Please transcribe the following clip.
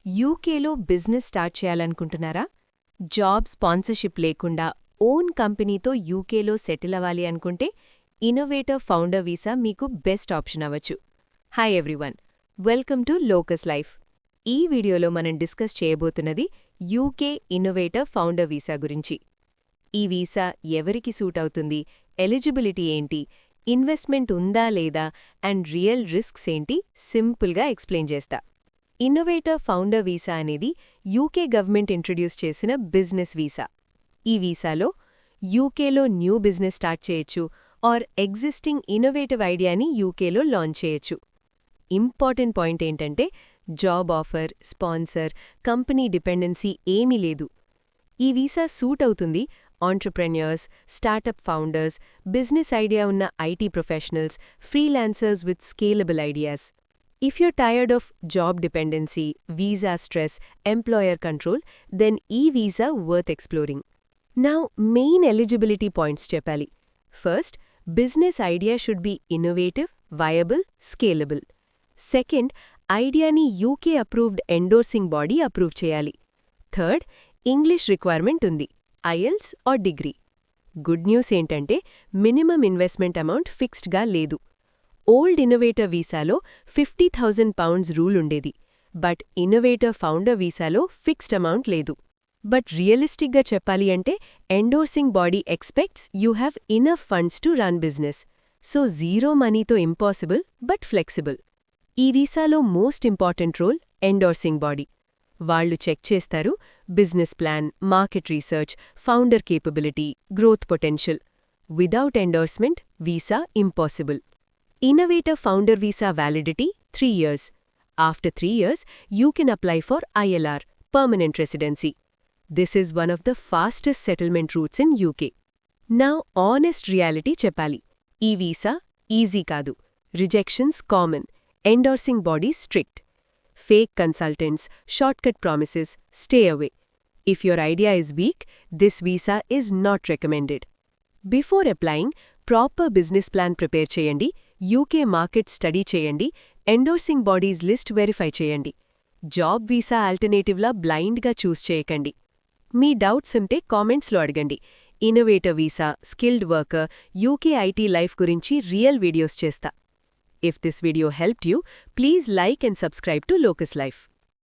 యూకేలో business start చేయాలనుకుంటున్నారా? Job sponsorship లేకుండా ఓన్ కంపెనీతో యూకేలో సెటిల్ అవ్వాలి అనుకుంటే ఇన్నోవేటర్ ఫౌండర్ వీసా మీకు బెస్ట్ ఆప్షన్ అవ్వచ్చు. Hi everyone, welcome to Locus Life. ఈ వీడియోలో మనం డిస్కస్ చేయబోతున్నది యూకే ఇన్నోవేటర్ ఫౌండర్ వీసా గురించి. ఈ వీసా ఎవరికి సూట్ అవుతుంది, ఎలిజిబిలిటీ ఏంటి, ఇన్వెస్ట్మెంట్ ఉందా లేదా అండ్ రియల్ రిస్క్స్ ఏంటి సింపుల్గా ఎక్స్ప్లెయిన్ చేస్తా. ఇన్నోవేటర్ ఫౌండర్ వీసా అనేది యూకే గవర్నమెంట్ ఇంట్రడ్యూస్ చేసిన బిజినెస్ వీసా. ఈ వీసాలో యూకేలో న్యూ బిజినెస్ స్టార్ట్ చేయొచ్చు ఆర్ ఎగ్జిస్టింగ్ ఇన్నోవేటివ్ ఐడియాని యూకేలో లాంచ్ చేయొచ్చు. ఇంపార్టెంట్ పాయింట్ ఏంటంటే job offer, sponsor, company dependency ఏమీ లేదు. ఈ వీసా సూట్ అవుతుంది ఆంట్రప్రెన్యూర్స్, స్టార్టప్ ఫౌండర్స్, బిజినెస్ ఐడియా ఉన్న IT professionals, freelancers with scalable ideas. If you're tired of job dependency, visa stress, employer control, then e-visa worth exploring. Now, main eligibility points cheppali. First, business idea should be innovative, viable, scalable. Second, idea ni UK approved endorsing body approve cheyali. Third, English requirement undi, IELTS or degree. Good news entante minimum investment amount fixed ga ledu. Old innovator వీసాలో £50,000 rule ఉండేది, but innovator founder వీసాలో fixed amount లేదు. But రియలిస్టిక్గా చెప్పాలి అంటే endorsing body expects you have enough funds to run business. So zero మనీతో impossible but flexible. ఈ వీసాలో most important role endorsing body. వాళ్లు చెక్ చేస్తారు business plan, market research, founder capability, growth potential. Without endorsement visa impossible. Innovator Founder Visa validity 3 years. After 3 years, you can apply for ILR, Permanent Residency. This is one of the fastest settlement routes in UK. Now, honest reality cheppali. E visa easy kaadu. Rejections common. Endorsing bodies strict. Fake consultants, shortcut promises, stay away. If your idea is weak, this visa is not recommended. Before applying, proper business plan prepare చేయండి, UK market study చేయండి, endorsing bodies list verify చేయండి. Job visa ఆల్టర్నేటివ్లా బ్లైండ్గా చూస్ చేయకండి. మీ doubts ఉంటే కామెంట్స్లో అడగండి. Innovator visa, skilled worker, UK IT life గురించి real videos చేస్తా. If this video helped you, please like and subscribe to Locus life.